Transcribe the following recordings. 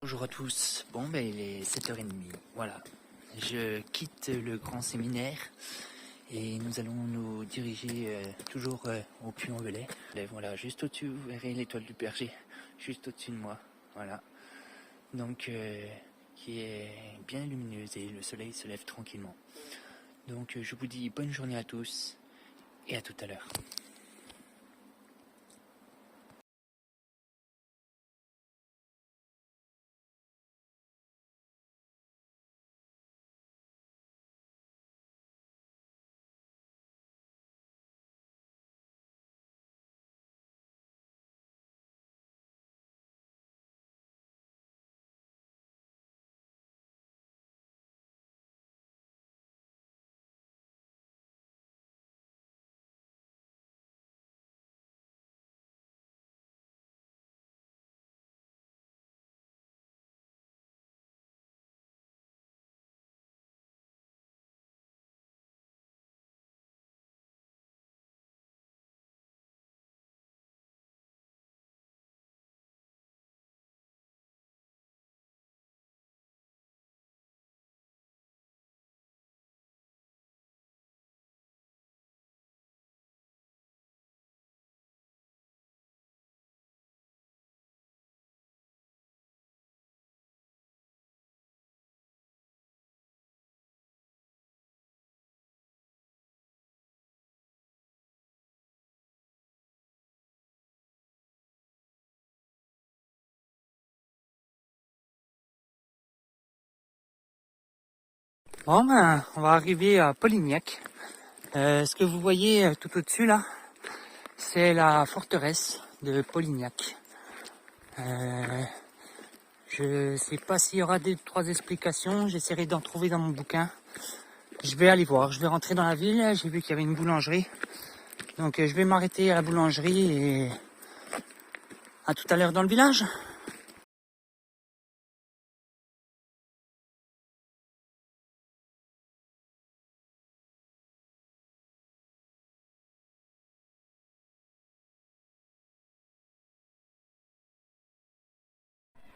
Bonjour à tous, bon ben il est 7h30, voilà, je quitte le grand séminaire et nous allons nous diriger toujours au Puy-en-Velay. Voilà, juste au-dessus vous verrez l'étoile du Berger, juste au-dessus de moi, voilà, donc qui est bien lumineuse et le soleil se lève tranquillement. Donc je vous dis bonne journée à tous et à tout à l'heure. Bon ben, on va arriver à Polignac. Ce que vous voyez tout au-dessus là, c'est la forteresse de Polignac. Je sais pas s'il y aura 3 explications, j'essaierai d'en trouver dans mon bouquin. Je vais aller voir, je vais rentrer dans la ville, j'ai vu qu'il y avait une boulangerie. Donc je vais m'arrêter à la boulangerie et à tout à l'heure dans le village.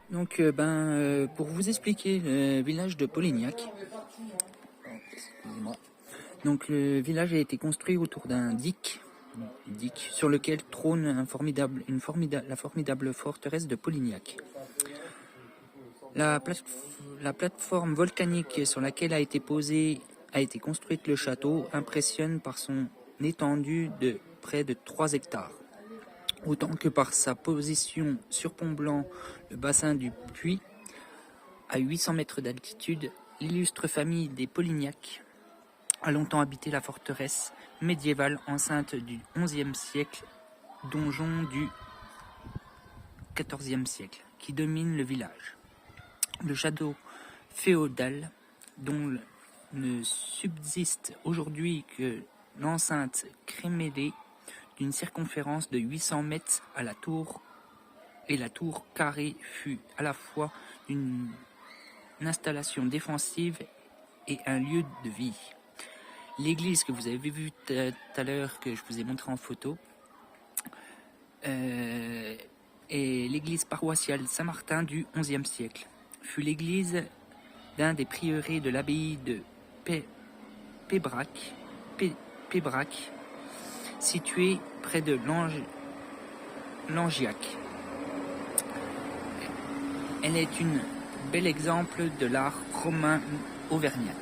Donc pour vous expliquer le village de Polignac, donc le village a été construit autour d'un digue sur lequel trône la formidable forteresse de Polignac. La plateforme volcanique sur laquelle a été construite le château impressionne par son étendue de près de 3 hectares, autant que par sa position surplombant le bassin du Puy. À 800 mètres d'altitude, l'illustre famille des Polignac a longtemps habité la forteresse médiévale enceinte du XIe siècle, donjon du XIVe siècle, qui domine le village. Le château féodal, dont ne subsiste aujourd'hui que l'enceinte crénelée d'une circonférence de 800 mètres à la tour, et la tour carrée fut à la fois une installation défensive et un lieu de vie. L'église que vous avez vue tout à l'heure, que je vous ai montré en photo, est l'église paroissiale Saint-Martin du XIe siècle. Fut l'église d'un des prieurés de l'abbaye de Pébrac, située près de Langiac. Elle est un bel exemple de l'art romain auvergnat.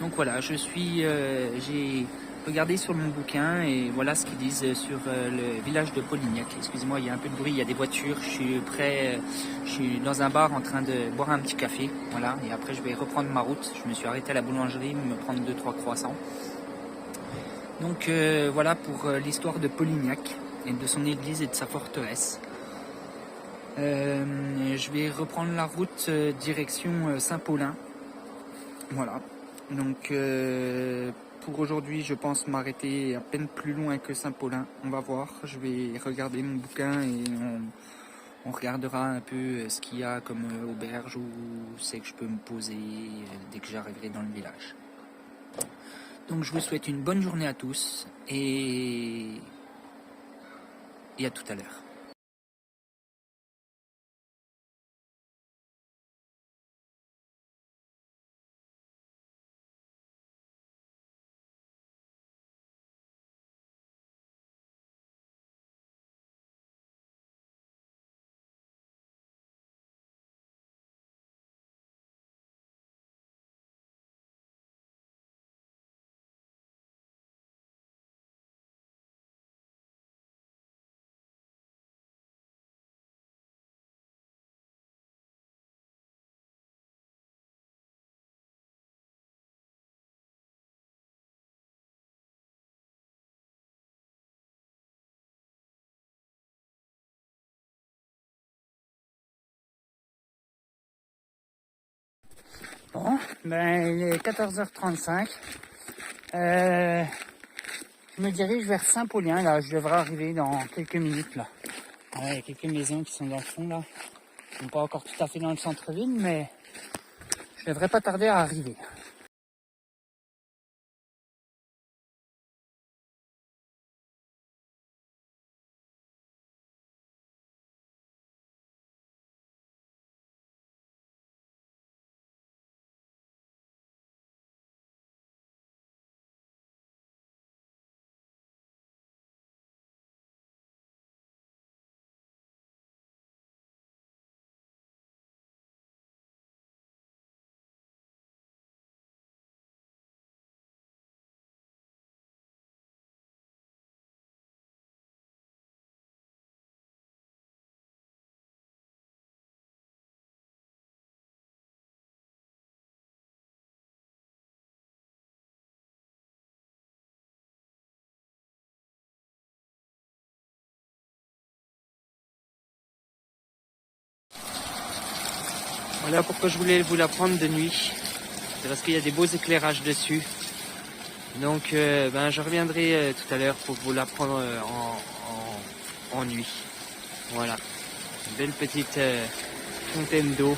Donc voilà, j'ai regardé sur mon bouquin et voilà ce qu'ils disent sur le village de Polignac. Excusez-moi, il y a un peu de bruit, il y a des voitures. Je suis dans un bar en train de boire un petit café, voilà. Et après je vais reprendre ma route. Je me suis arrêté à la boulangerie, me prendre 2-3 croissants. Donc voilà pour l'histoire de Polignac et de son église et de sa forteresse. Je vais reprendre la route direction Saint-Paulin. Voilà. Donc pour aujourd'hui, je pense m'arrêter à peine plus loin que Saint-Paulin. On va voir. Je vais regarder mon bouquin et on regardera un peu ce qu'il y a comme auberge où c'est que je peux me poser dès que j'arriverai dans le village. Donc je vous souhaite une bonne journée à tous et à tout à l'heure. maintenant, il est 14h35. Je me dirige vers Saint-Paulien, là, je devrais arriver dans quelques minutes, là. Ouais, il y a quelques maisons qui sont dans le fond, là. Ils sont pas encore tout à fait dans le centre-ville, mais je devrais pas tarder à arriver. Voilà pourquoi je voulais vous la prendre de nuit. C'est parce qu'il y a des beaux éclairages dessus. Donc je reviendrai tout à l'heure pour vous la prendre en nuit. Voilà. Une belle petite fontaine d'eau.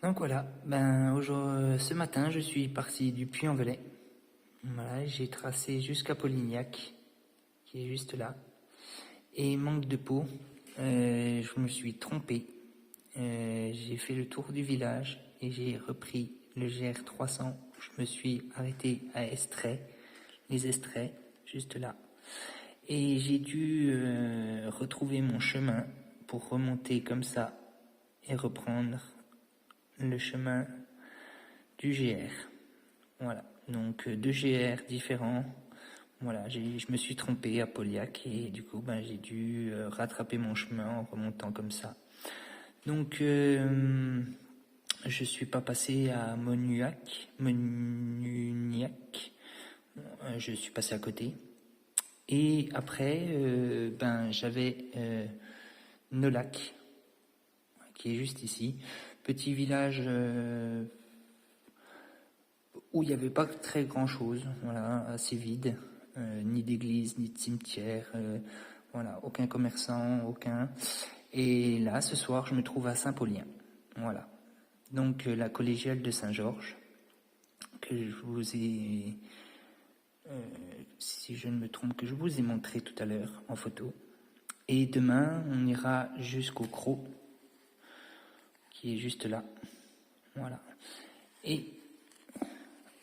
Donc voilà, ce matin je suis parti du Puy-en-Velay. Voilà, j'ai tracé jusqu'à Polignac, qui est juste là. Et manque de peau, je me suis trompé. J'ai fait le tour du village et j'ai repris le GR300. Je me suis arrêté à Estrée, les Estrées, juste là. Et j'ai dû retrouver mon chemin pour remonter comme ça et reprendre le chemin du GR. Voilà, donc deux GR différents. Voilà, je me suis trompé à Pauliac et du coup j'ai dû rattraper mon chemin en remontant comme ça. Donc je suis pas passé à Monuniac, je suis passé à côté. Et après j'avais Nolac, qui est juste ici, petit village où il n'y avait pas très grand chose, voilà, assez vide, ni d'église, ni de cimetière, voilà, aucun commerçant, aucun. Et là, ce soir, je me trouve à Saint-Paulien, voilà. Donc la collégiale de Saint-Georges, que je vous ai, si je ne me trompe, que je vous ai montré tout à l'heure en photo. Et demain, on ira jusqu'au Crau, qui est juste là, voilà. Et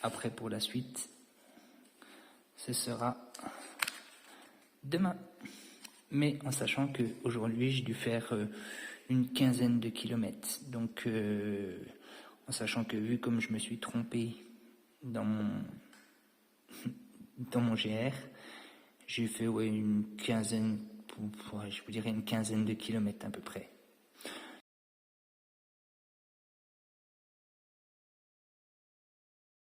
après, pour la suite, ce sera demain. Mais en sachant qu'aujourd'hui, j'ai dû faire une quinzaine de kilomètres. Donc, en sachant que vu comme je me suis trompé dans mon GR, j'ai fait une quinzaine, je vous dirais une quinzaine de kilomètres à peu près.